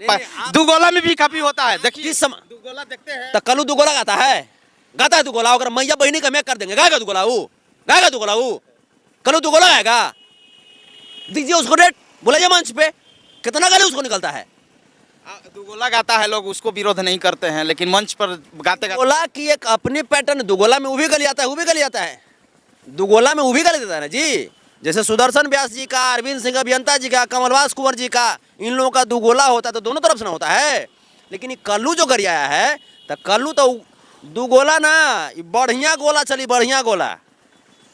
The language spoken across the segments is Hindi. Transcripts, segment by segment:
दुगोला में भी काफी होता है। देखिए किस समय दुगोला देखते हैं तो कलू दुगोला गाता है दुगोला, अगर मैया बहनी का मैं कर देंगे, गाएगा दुगोला वो कलू दुगोला गाएगा। दीजिए उसको रेट, बोला मंच पे कितना गाली उसको निकलता है। दुगोला गाता है, लोग उसको विरोध नहीं करते हैं, लेकिन मंच पर गाते दुगोला की एक अपनी पैटर्न, दुगोला में वो भी गली आता है, दुगोला में वो भी गली देता है ना जी। जैसे सुदर्शन व्यास जी का, अरविंद सिंह अभियंता जी का, कमलवास कुंवर जी का, इन लोगों का दुगोला होता है तो दोनों तरफ से ना होता है। लेकिन ये कल्लू जो गरियाया है तो कल्लू तो दुगोला ना, बढ़िया गोला चली, बढ़िया गोला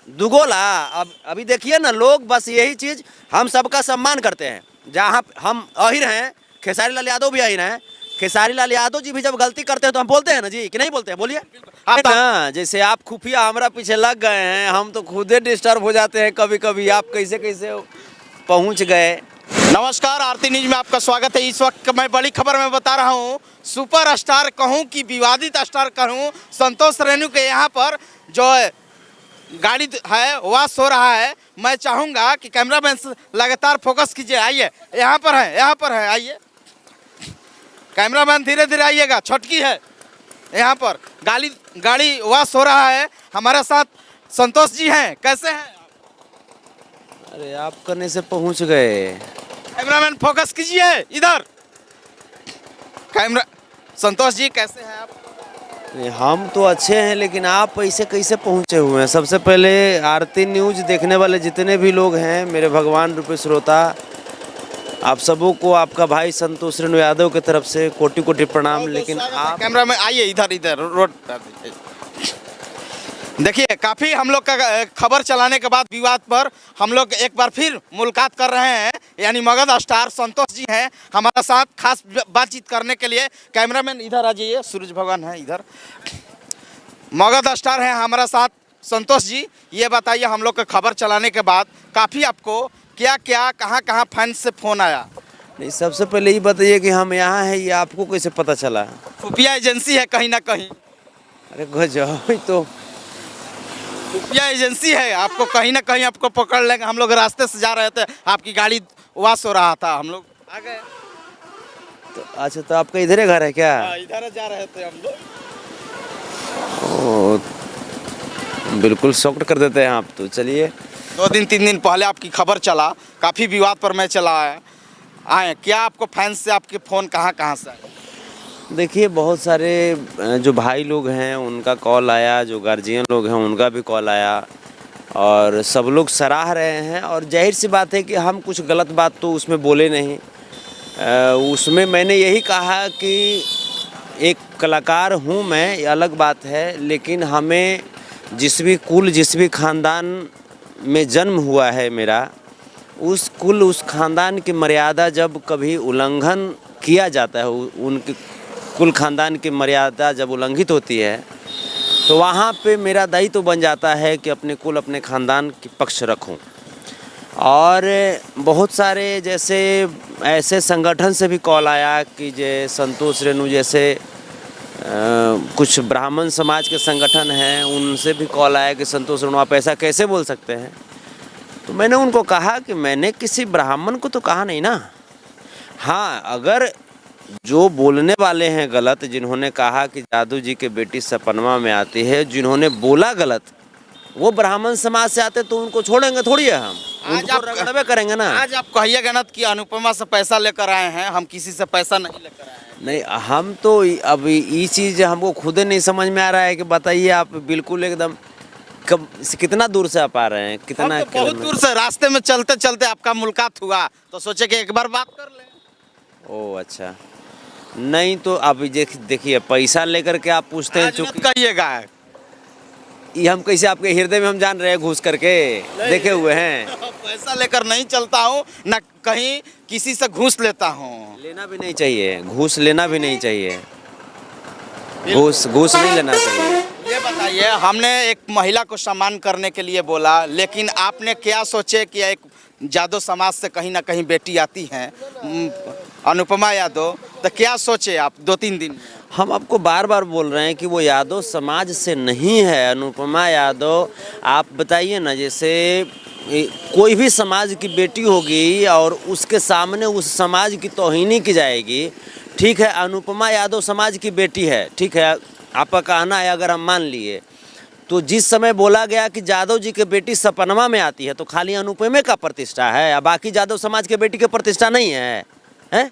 दुगोला। अब अभी देखिए ना, लोग बस यही चीज, हम सबका सम्मान करते हैं। जहाँ हम अहिर हैं, खेसारी लाल यादव भी अहिर हैं, खेसारी लाल यादव जी भी जब गलती करते हैं तो हम बोलते हैं ना जी, कि नहीं बोलते हैं? बोलिए आप ना। जैसे आप खुफिया हमारा पीछे लग गए हैं, हम तो खुदे डिस्टर्ब हो जाते हैं कभी कभी, आप कैसे कैसे पहुंच गए। नमस्कार, आरती न्यूज में आपका स्वागत है। इस वक्त मैं बड़ी खबर में बता रहा हूँ, सुपर स्टार कहूँ कि विवादित स्टार कहूँ, संतोष रेणु के यहाँ पर जो गाड़ी है वाश हो रहा है। मैं चाहूँगा कि कैमरामैन लगातार फोकस कीजिए। आइए, यहाँ पर है, आइए कैमरामैन, धीरे धीरे आइएगा, छटकी है यहाँ पर। गाड़ी वाश हो रहा है। हमारे साथ संतोष जी हैं, कैसे हैं? अरे आप करने से पहुंच गए। कैमरामैन फोकस कीजिए इधर। कैमरा संतोष जी कैसे हैं आप? हम तो अच्छे हैं, लेकिन आप ऐसे कैसे पहुंचे हुए हैं? सबसे पहले आरती न्यूज देखने वाले जितने भी लोग हैं, मेरे भगवान रूपी श्रोता, आप सबों को आपका भाई संतोष रेणु यादव की तरफ से कोटि कोटि प्रणाम। लेकिन आप कैमरा में आइए, इधर रोड। देखिए, काफ़ी हम लोग का खबर चलाने के बाद विवाद पर हम लोग एक बार फिर मुलाकात कर रहे हैं। यानी मगध स्टार संतोष जी हैं हमारे साथ खास बातचीत करने के लिए। कैमरामैन इधर आ जाइए, सूरज भगवान है इधर। मगध स्टार हैं हमारे साथ संतोष जी। ये बताइए, हम लोग का खबर चलाने के बाद काफ़ी आपको क्या कहाँ फैंस से फ़ोन आया? नहीं, सबसे पहले ये बताइए कि हम यहाँ हैं, ये आपको कैसे पता चला? खुफिया एजेंसी है कहीं ना कहीं। अरे गजब, तो खुफिया एजेंसी है, आपको कहीं ना कहीं आपको पकड़ लेंगे। हम लोग रास्ते से जा रहे थे, आपकी गाड़ी वाश हो रहा था, हम लोग आ गए। तो अच्छा, तो आपका इधर घर है क्या? इधर जा रहे थे हम लोग। बिल्कुल शॉक्ड कर देते हैं आप तो। चलिए, 2-3 दिन पहले आपकी खबर चला, काफ़ी विवाद पर मैं चला आए। क्या आपको फैंस से आपके फ़ोन कहाँ से आए? देखिए, बहुत सारे जो भाई लोग हैं उनका कॉल आया, जो गार्जियन लोग हैं उनका भी कॉल आया, और सब लोग सराह रहे हैं। और जाहिर सी बात है कि हम कुछ गलत बात तो उसमें बोले नहीं। उसमें मैंने यही कहा कि एक कलाकार हूँ मैं, ये अलग बात है, लेकिन हमें जिस भी कुल, जिस भी ख़ानदान में जन्म हुआ है मेरा, उस कुल, उस ख़ानदान की मर्यादा जब कभी उल्लंघन किया जाता है, उनके कुल ख़ानदान की मर्यादा जब उल्लंघित होती है, तो वहाँ पे मेरा दायित्व बन जाता है कि अपने कुल, अपने ख़ानदान के पक्ष रखूं। और बहुत सारे जैसे ऐसे संगठन से भी कॉल आया कि जे संतोष रेणु जैसे कुछ ब्राह्मण समाज के संगठन हैं, उनसे भी कॉल आया कि संतोष रेणु आप ऐसा कैसे बोल सकते हैं। तो मैंने उनको कहा कि मैंने किसी ब्राह्मण को तो कहा नहीं ना। हाँ, अगर जो बोलने वाले हैं गलत, जिन्होंने कहा कि जादू जी के बेटी सपनवा में आती है, जिन्होंने बोला गलत, वो ब्राह्मण समाज से आते तो उनको छोड़ेंगे थोड़ी है हम, उनको रगड़बे करेंगे ना। आज आप कहिएगा ना कि अनुपमा से पैसा लेकर आए हैं, हम किसी से पैसा नहीं लेकर आए हैं। नहीं, हम तो अब ये चीज़ हमको खुद नहीं समझ में आ रहा है कि बताइए आप बिल्कुल एकदम कितना दूर से आप आ रहे हैं? कितना? तो बहुत दूर से, रास्ते में चलते चलते आपका मुलाकात हुआ तो सोचे कि एक बार बात कर लें। ओह अच्छा, नहीं तो अब देखिए, पैसा लेकर के आप पूछते हैं, चूँकि कहिएगा ये हम कैसे आपके हृदय में हम जान रहे हैं, घुस करके देखे हुए हैं। पैसा लेकर नहीं चलता हूँ, न कहीं किसी से घूस लेता हूँ। लेना भी नहीं चाहिए, घूस लेना भी नहीं चाहिए, घूस नहीं लेना चाहिए। ये बताइए, हमने एक महिला को सम्मान करने के लिए बोला, लेकिन आपने क्या सोचे कि एक यादव समाज से कहीं ना कहीं बेटी आती हैं, अनुपमा यादव, तो क्या सोचे आप 2-3 दिन? हम आपको बार बार बोल रहे हैं कि वो यादव समाज से नहीं है अनुपमा यादव। आप बताइए ना, जैसे कोई भी समाज की बेटी होगी और उसके सामने उस समाज की तौहीनी की जाएगी। ठीक है, अनुपमा यादव समाज की बेटी है, ठीक है, आपका कहना है, अगर हम मान लिए तो जिस समय बोला गया कि यादव जी की बेटी सपनमा में आती है तो खाली अनुपमे का प्रतिष्ठा है, या बाकी यादव समाज के बेटी की प्रतिष्ठा नहीं है, हैं?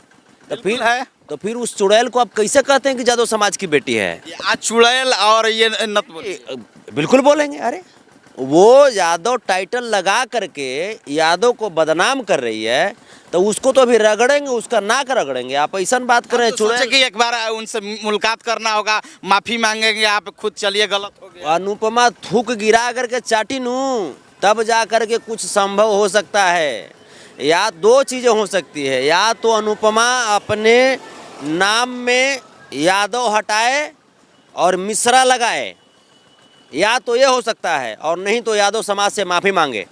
तो फिर उस चुड़ैल को आप कैसे कहते हैं कि यादव समाज की बेटी है? आज चुड़ैल और ये नत बोलिए। बिल्कुल बोलेंगे। अरे वो यादव टाइटल लगा करके यादव को बदनाम कर रही है, तो उसको तो अभी रगड़ेंगे, उसका नाक रगड़ेंगे। आप ऐसा बात कर रहे हैं। सोचे कि एक बार उनसे मुलाकात करना होगा, माफी मांगेंगे, आप खुद चलिए गलत हो गया। अनुपमा थूक गिरा करके चाटी नू, तब जा करके कुछ संभव हो सकता है। या दो चीज़ें हो सकती है, या तो अनुपमा अपने नाम में यादव हटाए और मिश्रा लगाए, या तो ये हो सकता है, और नहीं तो यादव समाज से माफ़ी मांगे।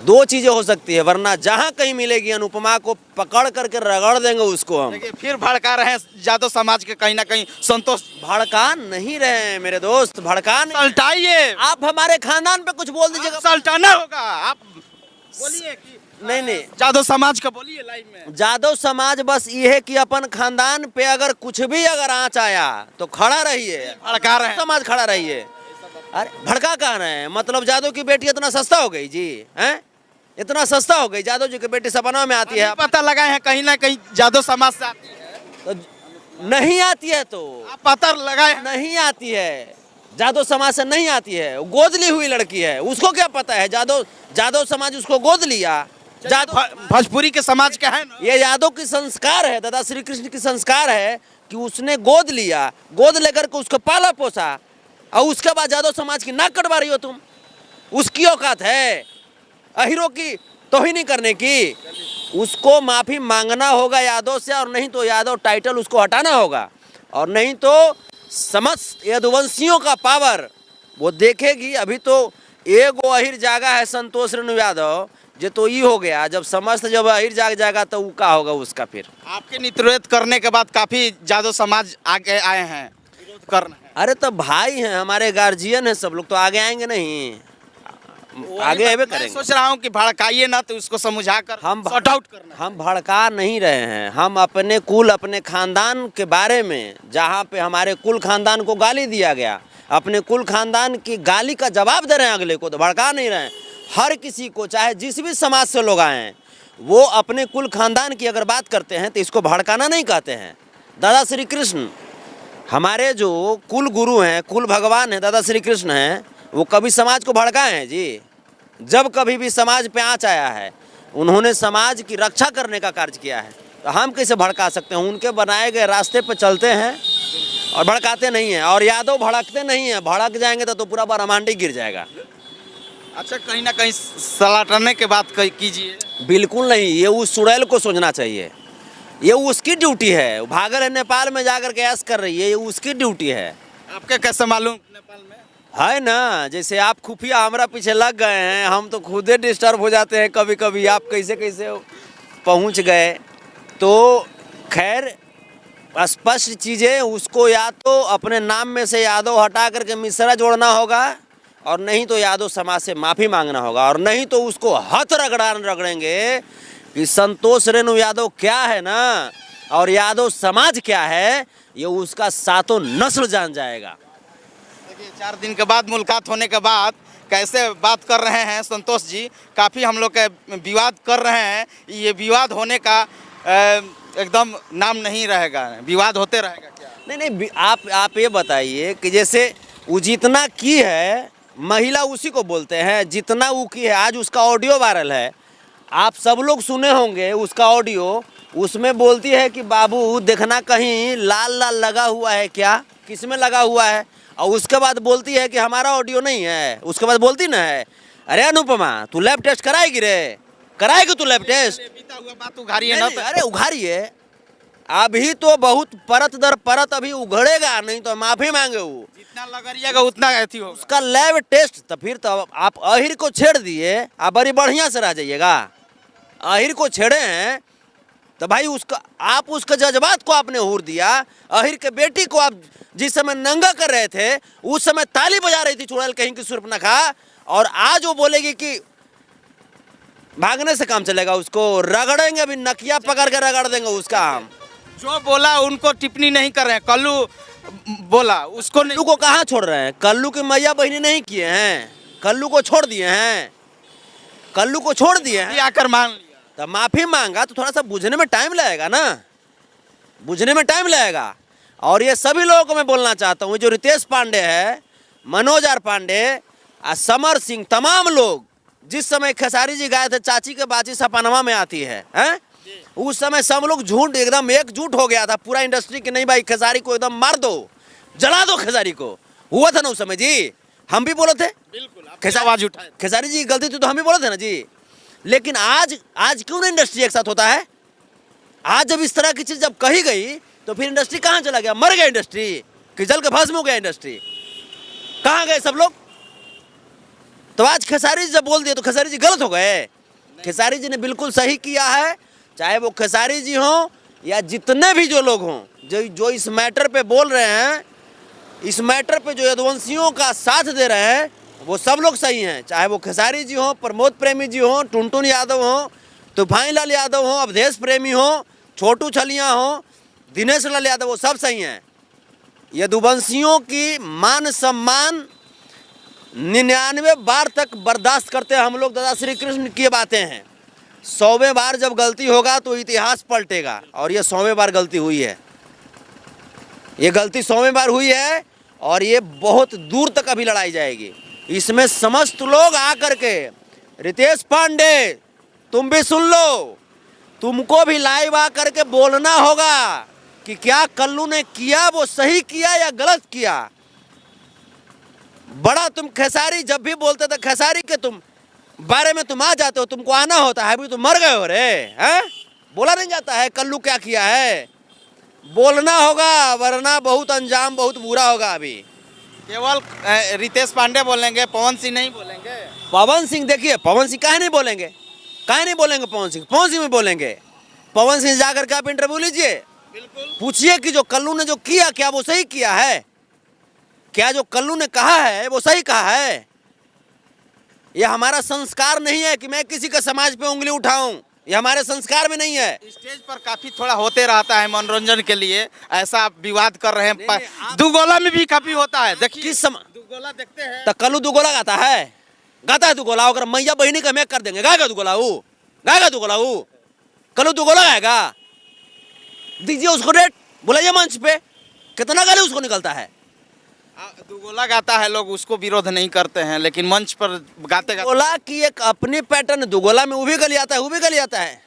दो चीज़ें हो सकती है, वरना जहाँ कहीं मिलेगी अनुपमा को पकड़ करके रगड़ देंगे उसको हम। देखिए फिर भड़का रहे हैं यादव समाज के कहीं ना कहीं संतोष। भड़का नहीं रहे हैं मेरे दोस्त, भड़का नहीं। सल्टाइए, आप हमारे खानदान पे कुछ बोल दीजिएगा। सल्टाना होगा। आप बोलिए कि नहीं, यादव समाज का बोलिए लाइव में। यादव समाज बस ये है कि अपन खानदान पे अगर कुछ भी अगर आँच आया तो खड़ा रहिए, भड़का रहे हैं समाज खड़ा रहिए। अरे भड़का कहाँ रहे हैं? मतलब यादव की बेटी इतना सस्ता हो गई जी, हैं? इतना सस्ता हो गई? यादव जी की बेटी सपना में आती है, पता लगाए हैं कहीं ना कहीं यादव समाज से आती है। तो नहीं आती है, तो आप पता लगाए हैं? नहीं आती है, यादव समाज से नहीं आती है। वो गोद ली हुई लड़की है, उसको क्या पता है? यादव समाज उसको गोद लिया। भोजपुरी के समाज का है ना, ये यादव की संस्कार है, दादा श्री कृष्ण की संस्कार है कि उसने गोद लिया, गोद लेकर के उसको पाला पोसा, और उसके बाद यादव समाज की नाक कटवा रही हो तुम। उसकी औकात है अहिरों की तौहीनी करने की? उसको माफ़ी मांगना होगा यादव से, और नहीं तो यादव टाइटल उसको हटाना होगा, और नहीं तो समस्त यदुवंशियों का पावर वो देखेगी। अभी तो एक अहिर जागा है संतोष रेणु यादव, जो तो ये हो गया। जब समस्त जब अहिर जाग जाएगा तो वो क्या होगा उसका? फिर आपके नेतृत्व करने के बाद काफी यादव समाज आगे आए हैं विरोध करना है। अरे तो भाई हैं, हमारे गार्जियन हैं, सब लोग तो आगे आएंगे नहीं, आगे आए करेंगे। सोच रहा हूँ कि भड़काइए ना, तो उसको समझाकर हम सॉर्ट आउट करना। हम भड़का नहीं रहे हैं। हम अपने कुल, अपने खानदान के बारे में, जहाँ पे हमारे कुल खानदान को गाली दिया गया, अपने कुल खानदान की गाली का जवाब दे रहे हैं अगले को, तो भड़का नहीं रहे हैं। हर किसी को, चाहे जिस भी समाज से लोग आए हैं, वो अपने कुल खानदान की अगर बात करते हैं तो इसको भड़काना नहीं कहते हैं। दादा श्री कृष्ण हमारे जो कुल गुरु हैं, कुल भगवान हैं, दादा श्री कृष्ण हैं, वो कभी समाज को भड़काए हैं जी? जब कभी भी समाज पे आँच आया है, उन्होंने समाज की रक्षा करने का कार्य किया है, तो हम कैसे भड़का सकते हैं? उनके बनाए गए रास्ते पे चलते हैं और भड़काते नहीं हैं। और यादव भड़कते नहीं हैं, भड़क जाएंगे तो पूरा ब्रह्मांड गिर जाएगा। अच्छा, कहीं ना कहीं सलाटने के बात कीजिए। बिल्कुल नहीं, ये उस चुड़ैल को सोचना चाहिए। ये उसकी ड्यूटी है, भागल है नेपाल में जाकर के ऐश कर रही है, ये उसकी ड्यूटी है। आपके कैसे मालूम नेपाल में है ना? जैसे आप खुफिया हमारा पीछे लग गए हैं, हम तो खुदे डिस्टर्ब हो जाते हैं कभी कभी, आप कैसे कैसे पहुंच गए। तो खैर स्पष्ट चीज़ें, उसको या तो अपने नाम में से यादव हटा करके मिश्रा जोड़ना होगा, और नहीं तो यादव समाज से माफ़ी मांगना होगा, और नहीं तो उसको हथ रगड़ेंगे कि संतोष रेणु यादव क्या है ना, और यादव समाज क्या है, ये उसका सातों नस्ल जान जाएगा। देखिए 4 दिन के बाद मुलाकात होने के बाद कैसे बात कर रहे हैं संतोष जी, काफ़ी हम लोग के विवाद कर रहे हैं। ये विवाद होने का एकदम नाम नहीं रहेगा, विवाद होते रहेगा क्या? नहीं, आप ये बताइए कि जैसे वो जितना की है, महिला उसी को बोलते हैं, जितना वो की है। आज उसका ऑडियो वायरल है, आप सब लोग सुने होंगे उसका ऑडियो। उसमें बोलती है कि बाबू देखना कहीं लाल लाल लगा हुआ है क्या, किस में लगा हुआ है, और उसके बाद बोलती है कि हमारा ऑडियो नहीं है। उसके बाद बोलती ना है, अरे अनुपमा तू लैब टेस्ट कराएगी रे, कराएगी तू लैब टेस्ट? बीता हुआ बात उघारिए ना। अरे उघारिए, अभी तो बहुत परत दर परत अभी उघड़ेगा, नहीं तो माफी मांगे वो। जितना लगरिएगा उतना अथी होगा उसका लैब टेस्ट। तो फिर तो आप अहिर को छेड़ दिए, आप बड़ी बढ़िया से रह जाइएगा। अहिर को छेड़े हैं तो भाई उसका, आप उसके जज्बात को आपने हूर दिया। अहिर के बेटी को आप जिस समय नंगा कर रहे थे, उस समय ताली बजा रही थी चुड़ैल कहीं की सुर्पनखा, और आज वो बोलेगी कि भागने से काम चलेगा? उसको रगड़ेंगे, अभी नकिया पकड़ के रगड़ देंगे उसका हम। जो बोला उनको टिप्पणी नहीं कर रहे हैं। कल्लू बोला उसको नहीं। कल्लू को कहाँ छोड़ रहे हैं? कल्लू की मैया बहनी नहीं किए हैं, कल्लू को छोड़ दिए हैं, कल्लू को छोड़ दिए हैं। आकर मान लिया तो माफी मांगा तो थोड़ा सा बुझने में टाइम लगेगा ना, बुझने में टाइम लगेगा। और ये सभी लोगों को मैं बोलना चाहता हूँ, जो रितेश पांडे है, मनोज आर पांडे, समर सिंह, तमाम लोग जिस समय खेसारी जी गए थे चाची के बाची सपनवा में आती है, हैं? उस समय सब लोग झूठ एकदम एकजुट हो गया था पूरा इंडस्ट्री की, नहीं भाई खेसारी को एकदम मार दो, जला दो खेसारी को। हुआ था ना उस समय जी, हम भी बोले थे बिल्कुल आवाज उठाए। खेसारी जी की गलती थी तो हम भी बोले थे ना जी। लेकिन आज क्यों ना इंडस्ट्री एक साथ होता है? आज जब इस तरह की चीज जब कही गई तो फिर इंडस्ट्री कहाँ चला गया? मर गया इंडस्ट्री कि जल के भस्म हो गया इंडस्ट्री? कहाँ गए सब लोग? तो आज खेसारी जी जब बोल दिए तो खेसारी जी गलत हो गए? खेसारी जी ने बिल्कुल सही किया है, चाहे वो खेसारी जी हों या जितने भी जो लोग हों जो इस मैटर पे बोल रहे हैं, इस मैटर पे जो यदुवंशियों का साथ दे रहे हैं, वो सब लोग सही हैं। चाहे वो खेसारी जी हों, प्रमोद प्रेमी जी हों, टुनटुन यादव हों, तूफान लाल यादव हों, अवधेश प्रेमी हों, छोटू छलिया हों, दिनेश लाल यादव, वो सब सही हैं। यदुवंशियों की मान सम्मान 99 बार तक बर्दाश्त करते हैं हम लोग। दादा श्री कृष्ण की बातें हैं, 100वें बार जब गलती होगा तो इतिहास पलटेगा, और ये 100वें बार गलती हुई है, ये गलती 100वें बार हुई है, और ये बहुत दूर तक अभी लड़ाई जाएगी। इसमें समस्त लोग आकर के, रितेश पांडे तुम भी सुन लो, तुमको भी लाइव आकर के बोलना होगा कि क्या कल्लू ने किया वो सही किया या गलत किया। बड़ा तुम खेसारी जब भी बोलते थे खेसारी के तुम बारे में तुम आ जाते हो, तुमको आना होता है, अभी तुम मर गए हो रे, हैं? बोला नहीं जाता है कल्लू क्या किया है? बोलना होगा, वरना बहुत अंजाम बहुत बुरा होगा। अभी केवल रितेश पांडे बोलेंगे, पवन सिंह नहीं बोलेंगे। पवन सिंह देखिए, पवन सिंह काहे नहीं बोलेंगे? काहे नहीं बोलेंगे पवन सिंह में बोलेंगे। पवन सिंह जाकर के आप इंटरव्यू लीजिए, बिल्कुल पूछिए कि जो कल्लू ने जो किया क्या वो सही किया है? क्या जो कल्लू ने कहा है वो सही कहा है? ये हमारा संस्कार नहीं है कि मैं किसी का समाज पे उंगली उठाऊं, ये हमारे संस्कार में नहीं है। स्टेज पर काफी थोड़ा होते रहता है मनोरंजन के लिए, ऐसा विवाद कर रहे हैं। दुगोला में भी काफी होता है, देखिए किस समय दुगोला देखते हैं तो कल्लू दुगोला गाता है दुगोला, अगर मैया बहनी का मेक कर देंगे, गाएगा दुगोला वो? गाएगा दुगोला वो? कल्लू दुगोला गाएगा? दीजिए उसको रेट, बुलाइए मंच पे, कितना गाली उसको निकलता है। दुगोला गाता है, लोग उसको विरोध नहीं करते हैं, लेकिन मंच पर गाते दुगोला की एक अपनी पैटर्न, दुगोला में वो भी गाली आता है, वो भी गाली आता है,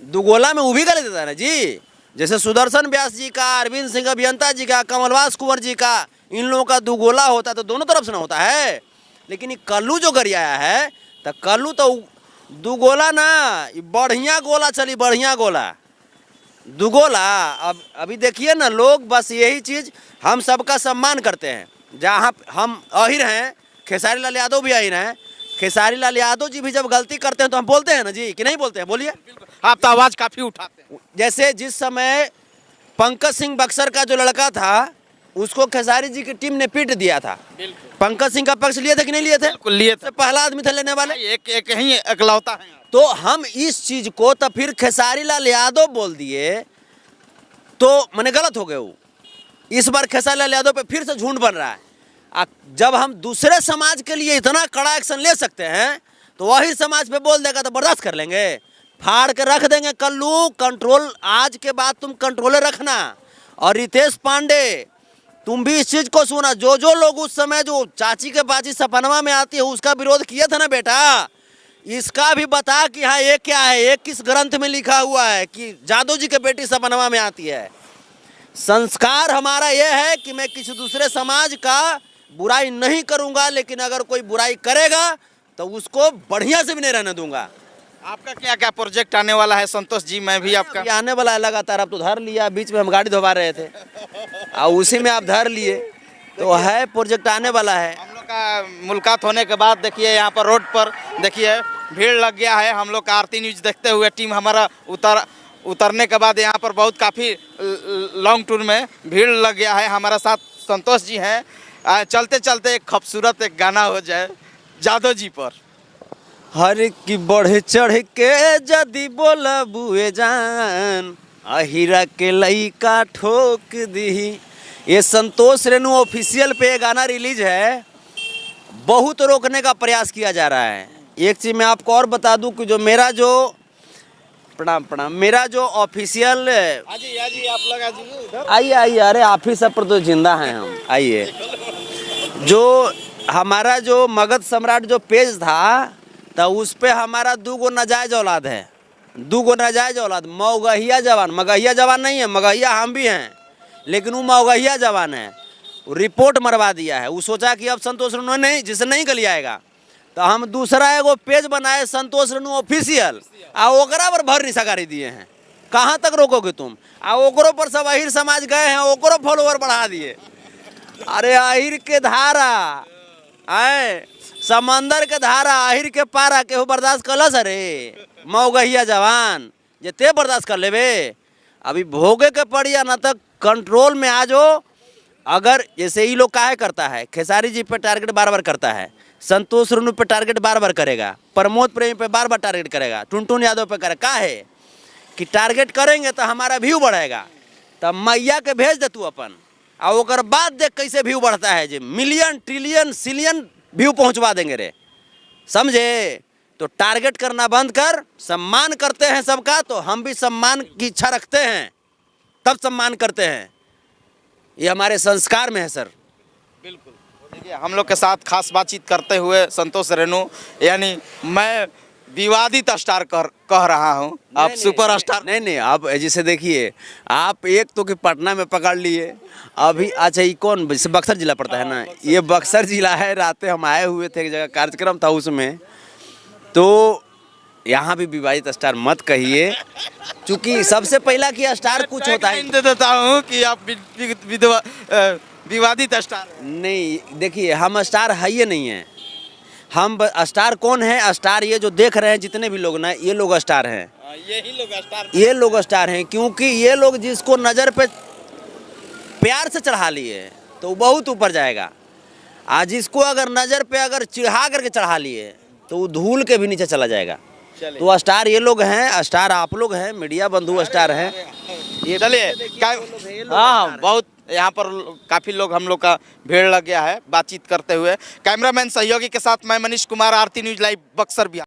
दुगोला में वो भी गाली देता है ना जी। जैसे सुदर्शन व्यास जी का, अरविंद सिंह अभियंता जी का, कमलवास कुंवर जी का, इन लोगों का दुगोला होता है तो दोनों तरफ से ना होता है। लेकिन ये कल्लू जो गरियाया है, तो कल्लू तो दुगोला ना, बढ़िया गोला चली, बढ़िया गोला दुगोला। अब अभी देखिए ना, लोग बस यही चीज़, हम सबका सम्मान करते हैं। जहाँ हम अहिर हैं, खेसारी लाल यादव भी अहिर हैं, खेसारी लाल यादव जी भी जब गलती करते हैं तो हम बोलते हैं ना जी, कि नहीं बोलते हैं? बोलिए। आप तो आवाज़ काफ़ी उठाते हैं। जैसे जिस समय पंकज सिंह बक्सर का जो लड़का था, उसको खेसारी जी की टीम ने पीट दिया था, पंकज सिंह का पक्ष लिए थे कि नहीं लिए थे? लिए थे, पहला आदमी था लेने वाले, एक ही इकलौता है। तो हम इस चीज को तो फिर खेसारी लाल यादव बोल दिए तो मैंने गलत हो गए। वो इस बार खेसारी लाल यादव पे फिर से झूठ बन रहा है। जब हम दूसरे समाज के लिए इतना कड़ा एक्शन ले सकते हैं तो वही समाज पे बोल देगा तो बर्दाश्त कर लेंगे? फाड़ के रख देंगे कल्लू। कंट्रोल आज के बाद तुम कंट्रोले रखना। और रितेश पांडे तुम भी इस चीज को सुना, जो लोग उस समय जो चाची के बाची सपनवा में आती है उसका विरोध किया था ना बेटा, इसका भी बता कि हाँ ये क्या है, ये किस ग्रंथ में लिखा हुआ है कि जादव जी के बेटी सपनवा में आती है। संस्कार हमारा यह है कि मैं किसी दूसरे समाज का बुराई नहीं करूंगा, लेकिन अगर कोई बुराई करेगा तो उसको बढ़िया से भी नहीं रहने दूंगा। आपका क्या क्या प्रोजेक्ट आने वाला है संतोष जी? मैं भी आपका आने वाला है लगातार। अब तो धर लिया, बीच में हम गाड़ी धोवा रहे थे और उसी में आप धर लिए, तो है प्रोजेक्ट आने वाला है। हम लोग का मुलाकात होने के बाद देखिए यहाँ पर रोड पर देखिए भीड़ लग गया है। हम लोग का आरती न्यूज देखते हुए टीम हमारा उतरने के बाद यहाँ पर बहुत काफ़ी लॉन्ग टूर में भीड़ लग गया है। हमारा साथ संतोष जी हैं। चलते चलते एक खूबसूरत एक गाना हो जाए जादव जी पर। हर की बढ़ चढ़ के जदी बोला बुए जान अहिरा के लइका ठोक दी। ये संतोष रेणु ऑफिशियल पे ये गाना रिलीज है। बहुत रोकने का प्रयास किया जा रहा है। एक चीज़ मैं आपको और बता दूं कि जो मेरा जो प्रणाम मेरा जो ऑफिशियल आजी आप लोग आजी आइए आइए, अरे ऑफिस पर तो जिंदा हैं हम, आइए। जो हमारा जो मगध सम्राट जो पेज था तो उस पे हमारा 2 नाजायज औलाद है, 2 नाजायज औलाद। मौगहिया जवान, मगहिया जवान नहीं है, मगहिया हम भी हैं, लेकिन वो मौगहिया जवान है। रिपोर्ट मरवा दिया है। वो सोचा कि अब संतोष रेणु नहीं, जिसे नहीं गली आएगा तो हम दूसरा एगो पेज बनाए संतोष रेणु ऑफिशियल, आ ओकरा पर भर निशाकारी दिए हैं। कहाँ तक रोकोगे तुम? आ ओकरो पर सब अहिर समाज गए हैं, ओकरो फॉलोवर बढ़ा दिए। अरे अहिर के धारा आए, समंदर के धारा, अहिर के पारा केहू बर्दाश्त कलस? अरे मौगहिया जवान जे ते बर्दाश्त कर लेबे? अभी भोगे के पड़िया ना तक कंट्रोल में आ जाओ। अगर जैसे ये लोग काहे करता है, खेसारी जी पे टारगेट बार बार करता है, संतोष रेणु पे टारगेट बार बार करेगा, प्रमोद प्रेमी पे बार बार टारगेट करेगा, टुनटुन यादव पे करेगा। काहे कि टारगेट करेंगे तो हमारा व्यू बढ़ेगा। तब मैया के भेज दे तू अपन, और ओकर बाद देख कैसे व्यू बढ़ता है। जी मिलियन ट्रिलियन सिलियन व्यू पहुंचवा देंगे रे, समझे? तो टारगेट करना बंद कर। सम्मान करते हैं सबका, तो हम भी सम्मान की इच्छा रखते हैं, तब सम्मान करते हैं। ये हमारे संस्कार में है सर। बिल्कुल। देखिए हम लोग के साथ खास बातचीत करते हुए संतोष रेणु, यानी मैं विवादित स्टार कह रहा हूँ, आप सुपर स्टार नहीं, आप जैसे देखिए, आप एक तो कि पटना में पकड़ लिए अभी। अच्छा ये कौन, जैसे बक्सर जिला पड़ता है ना, ये बक्सर जिला है। रातें हम आए हुए थे, एक जगह कार्यक्रम था उसमें, तो यहाँ भी विवादित स्टार मत कहिए, क्योंकि सबसे पहला कि स्टार कुछ होता है। दे देता हूँ कि आप विवादित स्टार नहीं, देखिए हम स्टार है ये नहीं है। हम स्टार कौन है? स्टार ये जो देख रहे हैं जितने भी लोग ना, ये लोग स्टार हैं। यही लोग स्टार, ये लोग स्टार हैं, क्योंकि ये लोग जिसको नज़र पे प्यार से चढ़ा लिए तो वो बहुत ऊपर जाएगा। आज इसको अगर नज़र पे अगर चिढ़ा करके चढ़ा लिए तो वो धूल के भी नीचे चला जाएगा। तो स्टार ये लोग हैं, स्टार आप लोग हैं, मीडिया बंधु स्टार हैं। ये चलिए, हाँ बहुत यहाँ पर काफ़ी लोग, हम लोग का भीड़ लग गया है बातचीत करते हुए। कैमरामैन सहयोगी के साथ मैं मनीष कुमार, आरती न्यूज़ लाइव, बक्सर बिहार।